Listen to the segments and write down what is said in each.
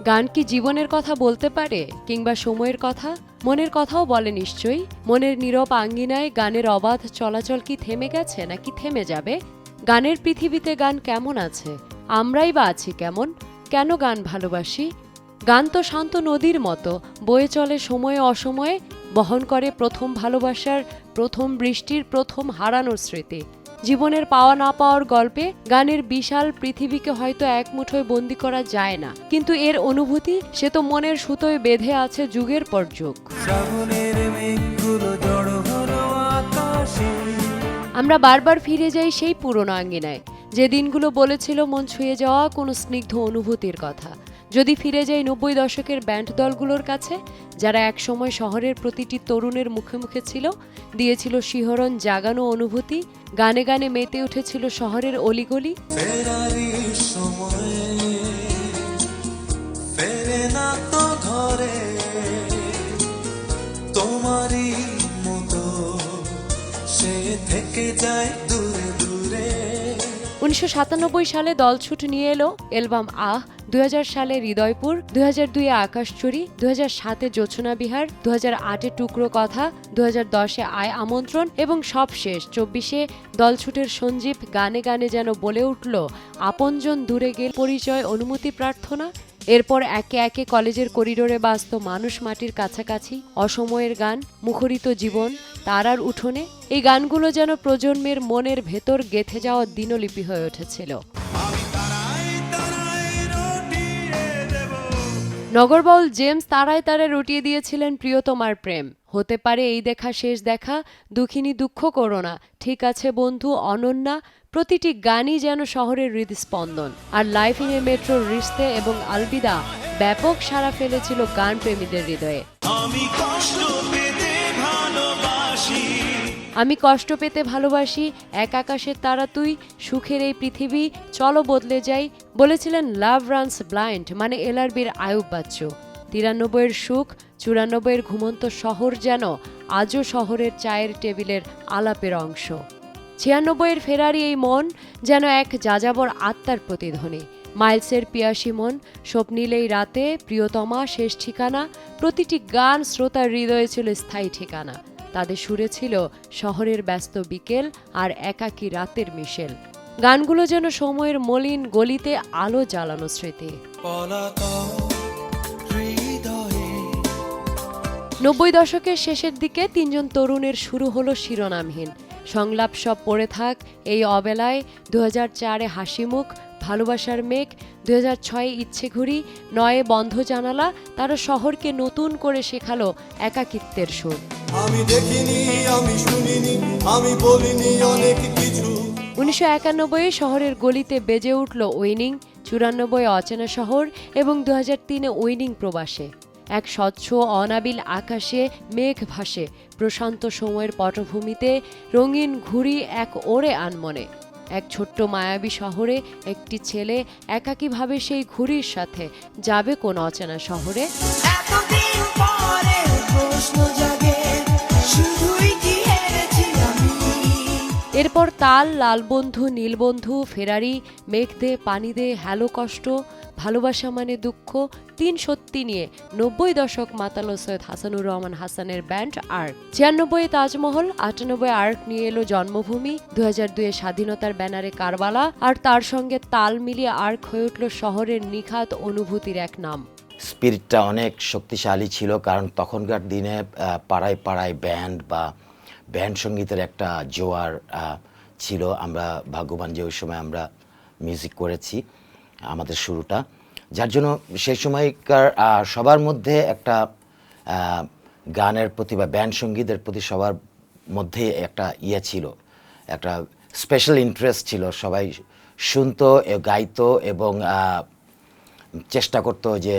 গান কি জীবনের কথা বলতে পারে, কিংবা সময়ের কথা? মনের কথাও বলে নিশ্চয়ই। মনের নীরব আঙ্গিনায় গানের অবাধ চলাচল কি থেমে গেছে, নাকি থেমে যাবে? গানের পৃথিবীতে গান কেমন আছে? আমরাই বা আছি কেমন? কেন গান ভালোবাসি? গান তো শান্ত নদীর মতো, বয়ে চলে সময়ে অসময়ে, বহন করে প্রথম ভালোবাসার, প্রথম বৃষ্টির, প্রথম হারানোর স্মৃতি। জীবনের পাওয়া না পাওয়ার গল্পে গানের বিশাল পৃথিবীকে হয়তো এক মুঠোয় বন্দি করা যায় না, কিন্তু এর অনুভূতি সে তো মনের সুতোয় বেঁধে আছে যুগের পর যুগ। আমরা বারবার ফিরে যাই সেই পুরনো আঙ্গিনায়, যে দিনগুলো বলেছিল মন ছুঁয়ে যাওয়া কোনো স্নিগ্ধ অনুভূতির কথা। যদি ফিরে যাই 90 দশকের ব্যান্ড দলগুলোর কাছে, যারা একসময় শহরের প্রতিটি তরুণের মুখে মুখে ছিল, দিয়েছিল শিহরণ জাগানো অনুভূতি, গানে গানে মেতে উঠেছিল শহরের অলিগলি। তোমারই মতো সে থেকে যায় দূরে দূরে। 1997 সালে দলছুট নিয়ে এলো অ্যালবাম আহ, 2000 সালে হৃদয়পুর, 2002 আকাশচুরি, 2007 জোছনা বিহার, 2008 টুকরো কথা, 2010 আয় আমন্ত্রণ এবং সবশেষ 24 দলছুটের সঞ্জীব গানে গানে যেন বলে উঠল আপনজন দূরে গেল পরিচয় অনুমতি প্রার্থনা। এরপর একে একে কলেজের করিডোরে বাজত মানুষ মাটির কাছাকাছি, অসময়ের গান, মুখরিত জীবন, তারার উঠোনে। এই গানগুলো যেন প্রজন্মের মনের ভেতর গেঁথে যাওয়া দিনলিপি হয়ে উঠেছিল। নগরবাউল জেমস তারায় তারায় রটিয়ে দিয়েছিলেন প্রিয়তমার প্রেম। হতে পারে এই দেখা শেষ দেখা, দুঃখিনী দুঃখ করো না, ঠিক আছে বন্ধু, অনন্যা। প্রতিটি গানই যেন শহরের হৃদস্পন্দন। আর লাইফ ইন এ মেট্রো, রিশতে এবং আলবিদা ব্যাপক সাড়া ফেলেছিল গান প্রেমীদের হৃদয়ে। আমি কষ্ট পেতে ভালোবাসি, এক আকাশের তারা তুই, সুখের এই পৃথিবী, চলো বদলে যাই, বলেছিলেন লাভ রানস ব্লাইন্ড, মানে এলআরবির আয়ুব বাচ্চু। 93-এর সুখ, 94-এর ঘুমন্ত শহর যেন আজও শহরের চায়ের টেবিলের আলাপের অংশ। 96-এর ফেরারি এই মন যেন এক যাযাবর আত্মার প্রতিধ্বনি। মাইলসের পিয়াসী মন, স্বপ্নিলেই রাতে, প্রিয়তমা, শেষ ঠিকানা, প্রতিটি গান শ্রোতার হৃদয়ে ছিল স্থায়ী ঠিকানা। তাদের সুরে ছিল শহরের ব্যস্ত বিকেল আর একাকী রাতের মিশেল। গানগুলো যেন সময়ের মলিন গলিতে আলো জ্বালানো স্মৃতি। 90 দশকের শেষের দিকে তিনজন তরুণের শুরু হলো শিরোনামহীন সংলাপ, সব পড়ে থাক, এই অবেলায়, 2004-এ হাসিমুখ, ভালোবাসার মেঘ, 2006-এ ইচ্ছে ঘুরি, 9-এ বন্ধ জানালা। তারা শহরকে নতুন করে শেখালো একাকিত্বের সুর। আমি দেখিনি, আমি শুনিনি, আমি বলিনি অনেক কিছু। 1991-এ শহরের গলিতে বেজে উঠল উইনিং, 94-এ অচেনা শহর এবং 2003-এ উইনিং প্রবাসে। এক স্বচ্ছ অনাবিল আকাশে মেঘ ভাসে, প্রশান্ত সময়ের পটভূমিতে রঙিন ঘুড়ি এক ওড়ে আনমনে। এক ছোট্ট মায়াবী শহরে একটি ছেলে একাকীভাবে সেই ঘুড়ির সাথে যাবে কোন অচেনা শহরে। এরপর তাল, লালবন্ধু, নীলবন্ধু, ফেরারি, মেঘ দে, পানি দে, হ্যালো কষ্ট, ভালোবাসা মানে দুঃখ, 3 সত্যি নিয়ে 90 দশক মাতালো সৈয়দ হাসানুর রহমান হাসানের ব্যান্ড আর্ক। 96-এ তাজমহল, 98-এ আর্ক নিয়ে এলো জন্মভূমি, 2002-এ স্বাধীনতার ব্যানারে কারবালা, আর তার সঙ্গে তাল মিলিয়ে আর্ক হয়ে উঠল শহরের নিখাত অনুভূতির এক নাম। স্পিরিটটা অনেক শক্তিশালী ছিল, কারণ তখনকার দিনে পাড়ায় পাড়ায় ব্যান্ড বা ব্যান্ড সঙ্গীতের একটা জোয়ার ছিল। আমরা ভাগ্যবান যে ওই সময় আমরা মিউজিক করেছি, আমাদের শুরুটা, যার জন্য সেই সময়কার সবার মধ্যে একটা গানের প্রতি বা ব্যান্ড সঙ্গীতের প্রতি সবার মধ্যে একটা ছিল, একটা স্পেশাল ইন্টারেস্ট ছিল। সবাই শুনতো, গাইতো এবং চেষ্টা করতো যে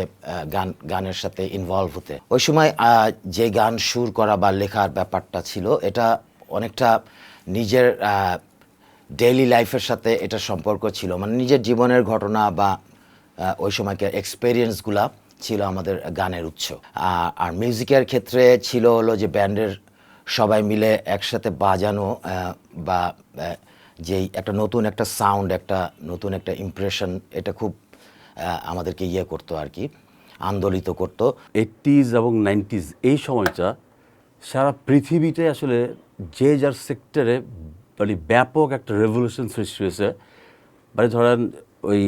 গানের সাথে ইনভলভ হতে। ওই সময় যে গান সুর করা বা লেখার ব্যাপারটা ছিল, এটা অনেকটা নিজের ডেইলি লাইফের সাথে এটা সম্পর্ক ছিল, মানে নিজের জীবনের ঘটনা বা ওই সময়কার এক্সপেরিয়েন্সগুলা ছিল আমাদের গানের উৎস। আর মিউজিকের ক্ষেত্রে ছিল হলো যে ব্যান্ডের সবাই মিলে একসাথে বাজানো বা যেই একটা নতুন একটা সাউন্ড, একটা নতুন একটা ইমপ্রেশন, এটা খুব আমাদেরকে করতো আর কি। আন্দোলিত করত। 80s এবং 90s এই সময়টা সারা পৃথিবীতে আসলে যে যার সেক্টরে মানে ব্যাপক একটা রেভলিউশন সৃষ্টি হয়েছে। মানে ধরেন ওই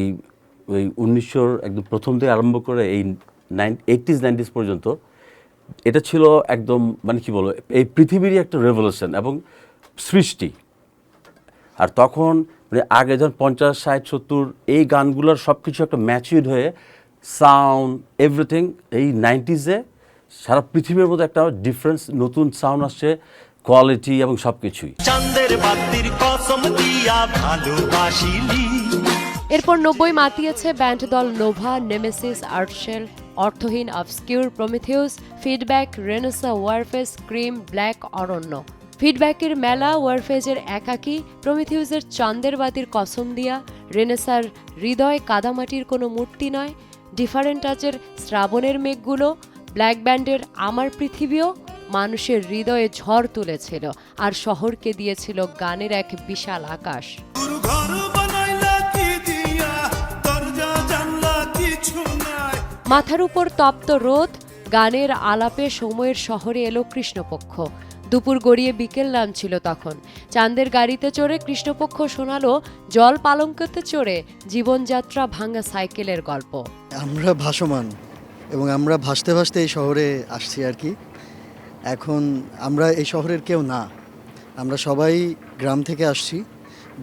ওই 1900 একদম প্রথম থেকে আরম্ভ করে এই 80s 90s পর্যন্ত এটা ছিল একদম মানে কি বলবো, এই পৃথিবীরই একটা রেভলিউশন এবং সৃষ্টি। আর তখন মানে আগে যখন 50, 60, 70 এই গানগুলোর সব কিছু একটা ম্যাচিউরড হয়ে সাউন্ড এভরিথিং, এই 90s-এ সারা পৃথিবীর মধ্যে একটা ডিফারেন্স, নতুন সাউন্ড আসছে, কোয়ালিটি এবং সব কিছুই। চাঁদের বাতির কসম দিয়া ভালোবাসিলি। এরপর 90 মাতিয়েছে ব্যান্ড দল Nova, Nemesis, Artcell, Orthohin, Obscure, Prometheus, Feedback, Renaissance, Warfaze, Cream, Black, Aronno. ফিডব্যাকের মেলা, ওয়ারফেজের একাকী, প্রমিথিউসের চাঁদের বাতির কসম দিয়া, রেনেসার হৃদয় কাদামাটির কোনো মূর্তি নয়, ডিফারেন্ট টাচের শ্রাবণের মেঘগুলো, ব্ল্যাক ব্যান্ডের আমার পৃথিবীও মানুষের হৃদয়ে ঝড় তুলেছিল আর শহরকে দিয়েছিল গানের এক বিশাল আকাশ। মাথার উপর তপ্ত রোদ, গানের আলাপে সময়ের শহরে এলো কৃষ্ণপক্ষ। দুপুর গড়িয়ে বিকেল নামছিল তখন। চাঁদের গাড়িতে চড়ে কৃষ্ণপক্ষ শোনালো জল পালঙ্কতে চড়ে জীবনযাত্রা ভাঙা সাইকেলের গল্প। আমরা ভাসমান এবং আমরা ভাসতে ভাসতে এই শহরে আসছি আর কি। এখন আমরা এই শহরের কেউ না, আমরা সবাই গ্রাম থেকে আসছি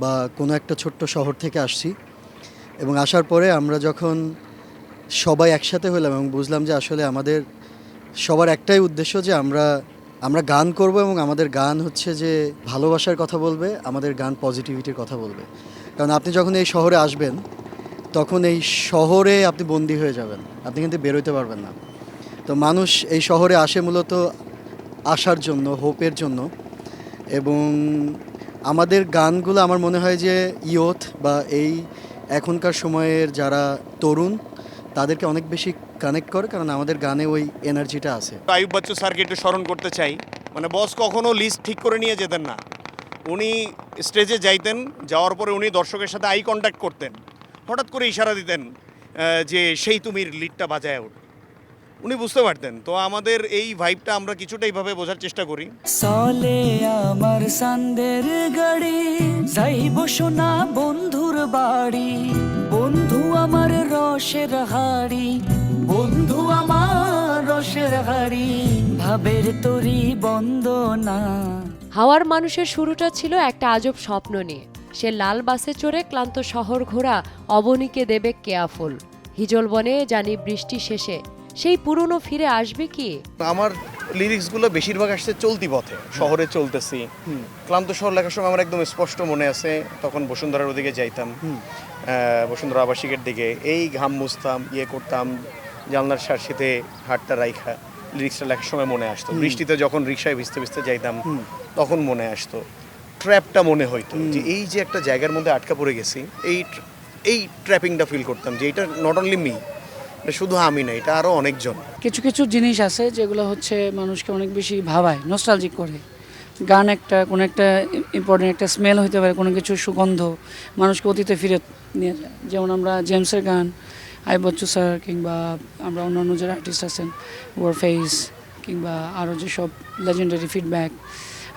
বা কোনো একটা ছোট্ট শহর থেকে আসছি। এবং আসার পরে আমরা যখন সবাই একসাথে হলাম এবং বুঝলাম যে আসলে আমাদের সবার একটাই উদ্দেশ্য যে আমরা গান করব এবং আমাদের গান হচ্ছে যে ভালোবাসার কথা বলবে, আমাদের গান পজিটিভিটির কথা বলবে। কারণ আপনি যখন এই শহরে আসবেন তখন এই শহরে আপনি বন্দী হয়ে যাবেন, আপনি কিন্তু বেরোতে পারবেন না। তো মানুষ এই শহরে আসে মূলত আসার জন্য, হোপের জন্য। এবং আমাদের গানগুলো আমার মনে হয় যে ইয়থ বা এই এখনকার সময়ের যারা তরুণ তাদেরকে অনেক বেশি কানেক্ট করে, কারণ আমাদের গানে ওই এনার্জিটা আছে। আইয়ুব বাচ্চু স্যারকে একটু স্মরণ করতে চাই। মানে বস কখনো লিস্ট ঠিক করে নিয়ে যেতেন না, উনি স্টেজে যাইতেন, যাওয়ার পরে উনি দর্শকের সাথে আই কন্ট্যাক্ট করতেন, হঠাৎ করে ইশারা দিতেন যে সেই তুমির লিডটা বাজায় ওঠ, উনি বুঝতে পারতেন। তো আমাদের এই ভাইবটা আমরা কিছুটা এইভাবে বোঝার চেষ্টা করি। চলে আমার সান্দের গাড়ি, যাইব সোনা বন্ধুর বাড়ি, বন্ধু আমার রসের হাড়ি, বন্ধু আমার রসের হাড়ি, ভাবের তরি বন্দনা। হাওয়ার মানুষের শুরুটা ছিল একটা আজব স্বপ্ন নিয়ে। সে লাল বাসে চড়ে ক্লান্ত শহর ঘোরা অবনীকে দেবে কেয়াফুল। হিজল বনে জানি বৃষ্টি শেষে সেই পুরনো ফিরে আসবে কি? আমার লিরিক্সগুলো বেশিরভাগ আসছে চলতি পথে, শহরে চলতেছি। ক্লান্ত শহর লেখার সময় আমার একদম স্পষ্ট মনে আছে, তখন বসুন্ধরার ওদিকে যাইতাম, বসুন্ধরা আবাসিকের দিকে, এই ঘাম মুছতাম, ইয়ে করতাম, জানলার সার্সিতে হাটটা রাইখা লিরিক্সটা লেখার সময় মনে আসতো। বৃষ্টিতে যখন রিক্সায় ভিজতে ভিজতে যাইতাম তখন মনে আসতো। ট্র্যাপটা মনে হইতো যে এই যে একটা জায়গার মধ্যে আটকা পড়ে গেছি, এই ট্র্যাপিংটা ফিল করতাম যে এটা নট অনলি মি, শুধু আমি না, এটা আরও অনেকজন। কিছু কিছু জিনিস আছে যেগুলো হচ্ছে মানুষকে অনেক বেশি ভাবায়, নস্টালজিক করে। গান একটা কোনো একটা ইম্পর্টেন্ট একটা স্মেল হতে পারে, কোনো কিছু সুগন্ধ মানুষকে অতীতে ফিরে নিয়ে যায়। যেমন আমরা জেমসের গান, আইয়ুব বাচ্চু স্যার, কিংবা আমরা অন্যান্য যারা আর্টিস্ট আছেন, ওয়ারফেজ, কিংবা আরও যেসব লেজেন্ডারি ফিডব্যাক,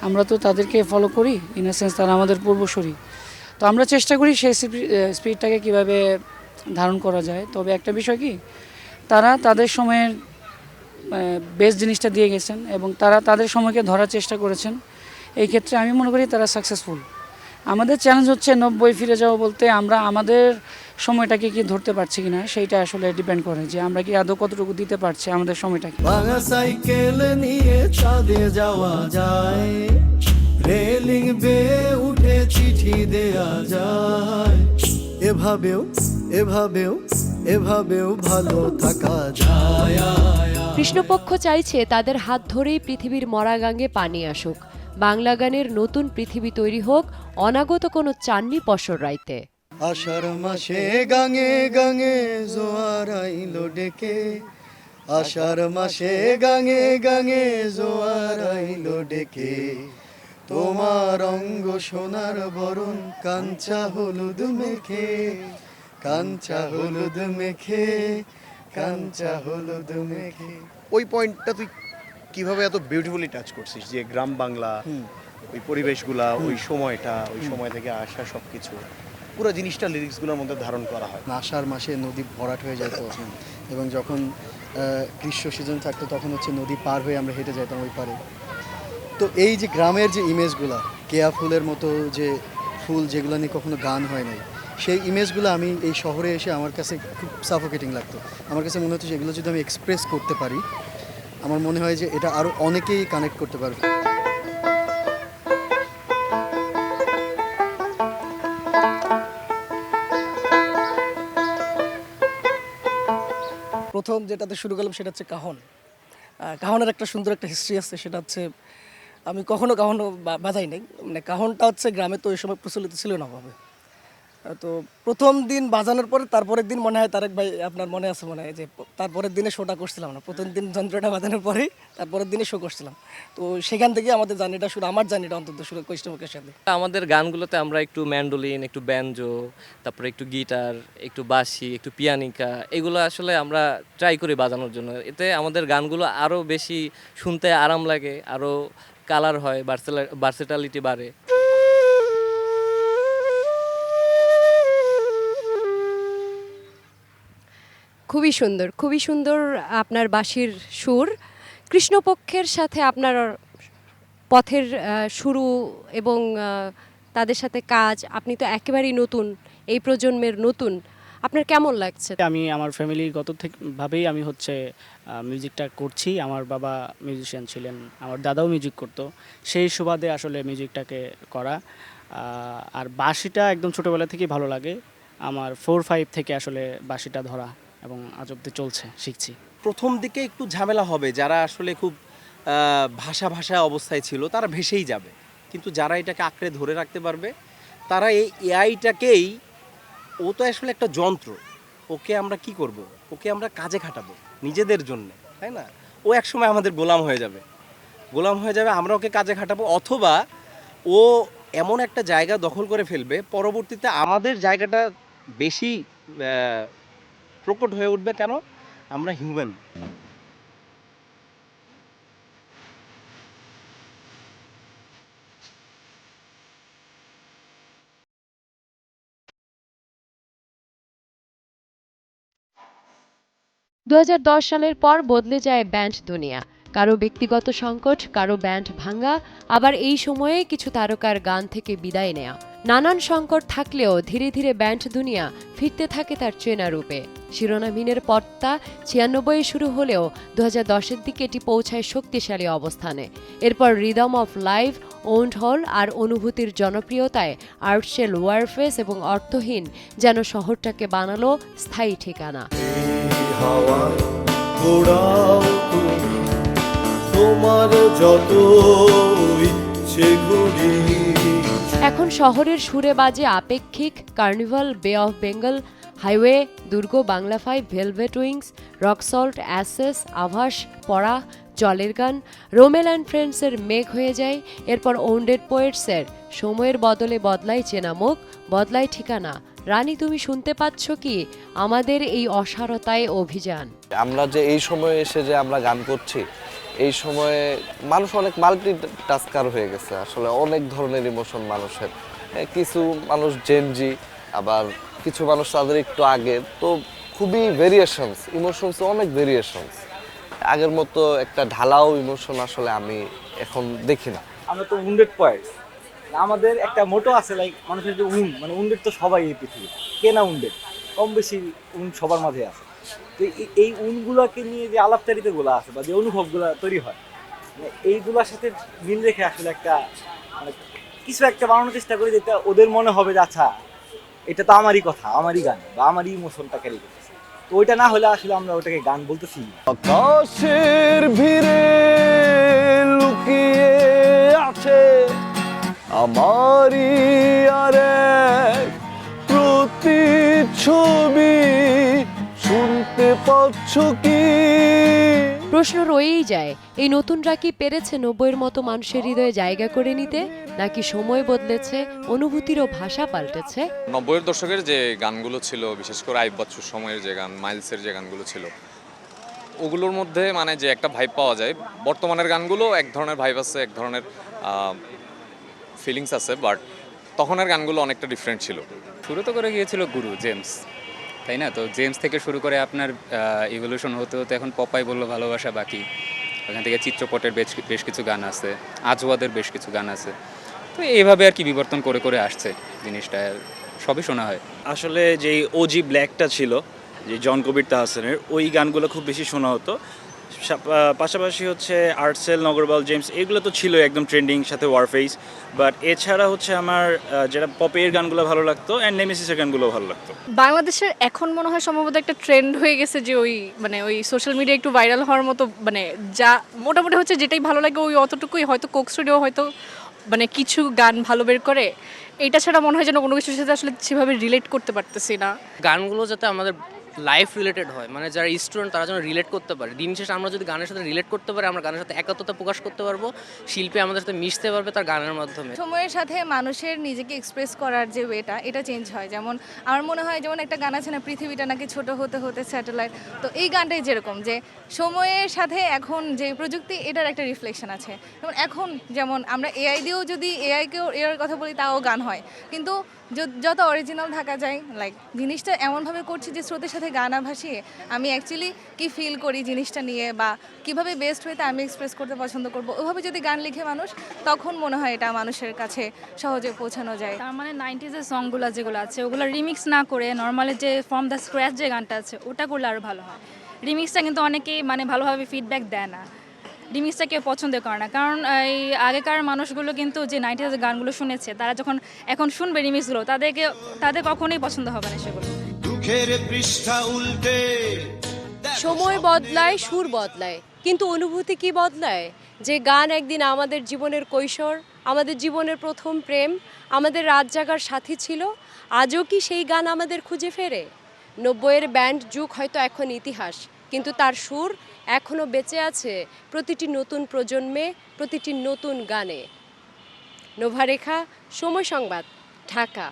আমরা তো তাদেরকে ফলো করি, ইন আ সেন্স তারা আমাদের পূর্বসূরি। তো আমরা চেষ্টা করি সেই স্পিডটাকে কীভাবে ধারণ করা যায়। তবে একটা বিষয় কি, তারা তাদের সময়ের বেস্ট জিনিসটা দিয়ে গেছেন এবং তারা তাদের সময়কে ধরার চেষ্টা করেছেন। এই ক্ষেত্রে আমি মনে করি তারা সাকসেসফুল। আমাদের চ্যালেঞ্জ হচ্ছে 90 ফিরে যাওয়া বলতে আমরা আমাদের সময়টাকে কি ধরতে পারছি কিনা, সেইটা আসলে ডিপেন্ড করে যে আমরা কি আদৌ কতটুকু দিতে পারছি আমাদের সময়টাকে। ভাঙা সাইকেল নিয়ে চাঁদে যাওয়া যায়, রেলিং বেয়ে উঠে চিঠি দেয়া যায়, এভাবেও এভাবেও এভাবেও ভালো থাকা যায়। কৃষ্ণপক্ষ চাইছে তাদের হাত ধরেই পৃথিবীর মরা গাঙ্গে পানি আসুক, বাংলা গানের নতুন পৃথিবী তৈরি হোক অনাগত কোনো চাননি পসর রাইতে। আষাঢ় মাসে গাঙে গাঙে জোয়ার আইলো ডেকে, আষাঢ় মাসে গাঙে গাঙে জোয়ার আইলো ডেকে, তোমার অঙ্গ সোনার বরণ কাঞ্চা হলুদ মেখে, কাঞ্চা হলুদ মেখে, কাঞ্চা হলুদ মেখে। ওই পয়েন্টটা তুই কিভাবে এত বিউটিফুলি টাচ করছিস, যে গ্রাম বাংলা, ওই পরিবেশগুলা, ওই সময়টা, ওই সময় থেকে আসা সবকিছু, পুরো জিনিসটা লিরিক্সগুলোর মধ্যে ধারণ করা হয়। আষাঢ় মাসে নদী ভরাট হয়ে যেত, এবং যখন গ্রীষ্ম সিজন থাকতো তখন হচ্ছে নদী পার হয়ে আমরা হেঁটে যেতাম ওই পারে। তো এই যে গ্রামের যে ইমেজগুলা, কেয়া ফুলের মতো যে ফুল যেগুলো নিয়ে কখনো গান হয় নাই, সেই ইমেজগুলো আমি এই শহরে এসে আমার কাছে খুব সাফোকেটিং লাগতো। আমার কাছে মনে হতো যেগুলো যদি আমি এক্সপ্রেস করতে পারি, আমার মনে হয় যে এটা আরও অনেকেই কানেক্ট করতে পারবে। প্রথম যেটাতে শুরু করলাম সেটা হচ্ছে কাহন। কাহনের একটা সুন্দর একটা হিস্ট্রি আছে, সেটা হচ্ছে আমি কখনো বাজাই নাই, মানে কাহনটা হচ্ছে গ্রামে তো ওই সময় প্রচলিত ছিল না ভাবে। তো প্রথম দিন বাজানোর পরে তারপরের দিন মনে হয় তারেক ভাই আপনার মনে আছে মনে হয় যে তারপরের দিনে শোটা করছিলাম না, প্রথম দিন যন্ত্রটা বাজানোর পরেই তারপরের দিনে শো করছিলাম। তো সেখান থেকে আমাদের জার্নিটা শুরু, আমার জার্নিটা অন্তত শুরু কৃষ্ণমুখের সাথে। আমাদের গানগুলোতে আমরা একটু ম্যান্ডোলিন, একটু ব্যানজো, তারপরে একটু গিটার, একটু বাঁশি, একটু পিয়ানিকা, এগুলো আসলে আমরা ট্রাই করি বাজানোর জন্য। এতে আমাদের গানগুলো আরও বেশি শুনতে আরাম লাগে, আরও কালার হয়, ভার্সেটালিটি বাড়ে। খুবই সুন্দর আপনার বাঁশির সুর। কৃষ্ণপক্ষের সাথে আপনার পথের শুরু এবং তাদের সাথে কাজ, আপনি তো একেবারেই নতুন, এই প্রজন্মের নতুন, আপনার কেমন লাগছে? আমি আমার ফ্যামিলিগত ভাবেই আমি হচ্ছে মিউজিকটা করছি। আমার বাবা মিউজিশিয়ান ছিলেন, আমার দাদাও মিউজিক করতো, সেই সুবাদে আসলে মিউজিকটাকে করা। আর বাঁশিটা একদম ছোটোবেলা থেকেই ভালো লাগে আমার, 4-5 থেকে আসলে বাঁশিটা ধরা এবং আজ অব্দি চলছে, শিখছি। প্রথম দিকে একটু ঝামেলা হবে, যারা আসলে খুব ভাষা অবস্থায় ছিল তারা ভেসেই যাবে, কিন্তু যারা এটাকে আঁকড়ে ধরে রাখতে পারবে তারা এই এআইটাকেই, ও তো আসলে একটা যন্ত্র, ওকে আমরা কি করব, ওকে আমরা কাজে খাটাবো নিজেদের জন্য, তাই না? ও একসময় আমাদের গোলাম হয়ে যাবে, আমরা ওকে কাজে খাটাবো, অথবা ও এমন একটা জায়গা দখল করে ফেলবে, পরবর্তীতে আমাদের জায়গাটা বেশি প্রকট হয়ে উঠবে। কেন? আমরা হিউম্যান। সালের পর বদলে যায় ব্যান্ড দুনিয়া। কারো ব্যক্তিগত সংকট, কারো ব্যান্ড ভাঙা, আবার এই সময়ে কিছু তারকার গান থেকে বিদায় নেয়া। নানান সংকট থাকলেও ধীরে ধীরে ব্যান্ড দুনিয়া ফিরতে থাকে তার চেনা রূপে। শিরোনামহীনের পথটা 96-এ শুরু হলেও 2010-এর দিকে এটি পৌঁছায় শক্তিশালী অবস্থানে। এরপর রিদম অফ লাইভ, ওন্ড হল আর অনুভূতির জনপ্রিয়তায় আর্টশেল, ওয়ারফেস এবং অর্থহীন যেন শহরটাকে বানালো স্থায়ী ঠিকানা। তোমার যত ইচ্ছে ঘুরি। এখন শহরের সুরে বাজে আপেক্ষিক, কার্নিভাল, বে অফ বেঙ্গল, হাইওয়ে, দুর্গ, Bangla 5, velvet wings, rock salt, অ্যাসেস, আভাস, পড়া, জলের গান, রোমেল অ্যান্ড ফ্রেন্ডসের মেঘ হয়ে যায়। এরপর ওন্ডেড পোয়েটসের সময়ের বদলে বদলায় চেনা মুখ, বদলায় ঠিকানা। রানী তুমি শুনতে পাচ্ছ কি, আমাদের এই অসারতায় অভিযান। আমরা যে এই সময়ে এসে যে আমরা গান করছি, এই সময়ে মানুষ অনেক মাল্টি টাস্কার হয়ে গেছে, আসলে অনেক ধরনের ইমোশন মানুষের। কিছু মানুষ জেনজি, আবার কিছু মানুষ তাদের একটু আগের, তো খুবই ভেরিয়েশনস, ইমোশনস অনেক ভেরিয়েশনস। আগের মতো একটা ঢালাও ইমোশন আসলে আমি এখন দেখি না। আমরা তো উন্ডেড পয়েন্টস, আমাদের একটা মোটো আছে, লাইক মানুষের যে মানে উন্ডেড তো সবাই এই পৃথিবী, কে না উন্ডেড, কম বেশি সবার মাঝে আছে। তো এই উনগুলোকে নিয়ে যে আলাপচারিতাগুলো আছে বা যে অনুভবগুলো তৈরি হয়, মানে এইগুলোর সাথে মিল রেখে আসলে একটা মানে কিছু একটা বানানোর চেষ্টা করি, যেটা ওদের মনে হবে যে আচ্ছা এটা তো আমারই কথা, আমারই গান বা আমারই ইমোশনটা ক্যারি করতেছে। তো ওইটা না হলে আসলে আমরা ওটাকে গান বলতেছি। আকাশের ভিড়ে লুকিয়ে আছে আমারই আর এক প্রতিচ্ছবি, শুনতে পাচ্ছ কি প্রশ্ন রয়েই যায়, এই নতুনরা কি পেরেছে 90-এর মতো মানুষের হৃদয়ে জায়গা করে নিতে, নাকি সময় বদলেছে, অনুভূতিরও ভাষা পাল্টেছে? 90-এর দশকের যে গানগুলো ছিল, বিশেষ করে আইয়ুব বাচ্চুর সময়ের যে গান, মাইলসের যে গানগুলো ছিল, ওগুলোর মধ্যে মানে যে একটা ভাইব পাওয়া যায়। বর্তমানের গানগুলো এক ধরনের ভাইব আছে, এক ধরনের ফিলিংস আছে, বাট তখনের গানগুলো অনেকটা ডিফারেন্ট ছিল। শুরু তো করে গিয়েছিল গুরু জেমস, তাই না? তো জেমস থেকে শুরু করে আপনার ইভলিউশন হতে হতে এখন পপাই বললো ভালোবাসা বাকি, ওখান থেকে চিত্রপটের বেশ কিছু গান আছে, আজওয়াদের বেশ কিছু গান আছে। তো এইভাবে আর কি বিবর্তন করে করে আসছে জিনিসটা, সবই শোনা হয়। আসলে যেই ওজি ব্ল্যাকটা ছিল, যে জন কবির তাহসানের, ওই গানগুলো খুব বেশি শোনা হতো। পাশাপাশি হচ্ছে আর্টসেল, নগরবাউল, জেমস, এগুলো তো ছিল একদম ট্রেন্ডিং, সাথে ওয়ারফেস। বাট এছাড়া হচ্ছে আমার যেটা পপের গানগুলো ভালো লাগতো, অ্যান্ড নেমেসিসের গানগুলো ভালো লাগতো। বাংলাদেশের এখন মনে হয় সম্ভবত একটা ট্রেন্ড হয়ে গেছে যে ওই মানে ওই সোশ্যাল মিডিয়া একটু ভাইরাল হওয়ার মতো, মানে যা মোটামুটি হচ্ছে যেটাই ভালো লাগে ওই অতটুকুই, হয়তো কোক স্টুডিও হয়তো মানে কিছু গান ভালো বের করে, এইটা ছাড়া মনে হয় যেন কোনো কিছুর সাথে আসলে সেভাবে রিলেট করতে পারতেছি না। গানগুলো যাতে আমাদের লাইফ রিলেটেড হয়, মানে যারা স্টুডেন্ট তারা যেন রিলেট করতে পারে। দিন শেষে আমরা যদি গানের সাথে রিলেট করতে পারি, আমরা গানের সাথে একাত্মতা প্রকাশ করতে পারবো, শিল্পী আমাদের সাথে মিশতে পারবে তার গানের মাধ্যমে। সময়ের সাথে মানুষের নিজেকে এক্সপ্রেস করার যে ওয়েটা, এটা চেঞ্জ হয়। যেমন আমার মনে হয় যেমন একটা গান আছে না, পৃথিবীটা নাকি ছোট হতে হতে স্যাটেলাইট, তো এই গানটাই যেরকম যে সময়ের সাথে এখন যে প্রযুক্তি, এটার একটা রিফ্লেকশন আছে। যেমন এখন যেমন আমরা এআই দিয়েও যদি এআইকেও এর কথা বলি, তাও গান হয়, কিন্তু যত অরিজিনাল থাকা যায়, লাইক জিনিসটা এমনভাবে করছি যে স্রোতের সাথে গানা ভাসিয়ে আমি অ্যাকচুয়ালি কি ফিল করি জিনিসটা নিয়ে, বা কিভাবে বেস্ট ওয়েতে আমি এক্সপ্রেস করতে পছন্দ করব, ওভাবে যদি গান লিখে মানুষ, তখন মনে হয় এটা মানুষের কাছে সহজে পৌঁছানো যায়। তার মানে 90s-এর সংগুলো যেগুলো আছে ওগুলো রিমিক্স না করে নর্মালি যে ফ্রম দ্য স্ক্র্যাচ যে গানটা আছে ওটা করলে আরও ভালো হয়। রিমিক্সটা কিন্তু অনেকেই মানে ভালোভাবে ফিডব্যাক দেয় না, রিমিক্সটা কেউ পছন্দ করে না, কারণ এই আগেকার মানুষগুলো কিন্তু যে 90s-এর গানগুলো শুনেছে, তারা যখন এখন শুনবে রিমিক্সগুলো, তাদের কখনোই পছন্দ হবে না সেগুলো। সময় বদলায়, সুর বদলায়, কিন্তু অনুভূতি কি বদলায়? যে গান একদিন আমাদের জীবনের কৈশোর, আমাদের জীবনের প্রথম প্রেম, আমাদের রাত জাগার সাথী ছিল, আজও কি সেই গান আমাদের খুঁজে ফেরে? 90-এর ব্যান্ড যুগ হয়তো এখন ইতিহাস, কিন্তু তার সুর এখনও বেঁচে আছে প্রতিটি নতুন প্রজন্মে, প্রতিটি নতুন গানে। নোভা রেখা, সময় সংবাদ, ঢাকা।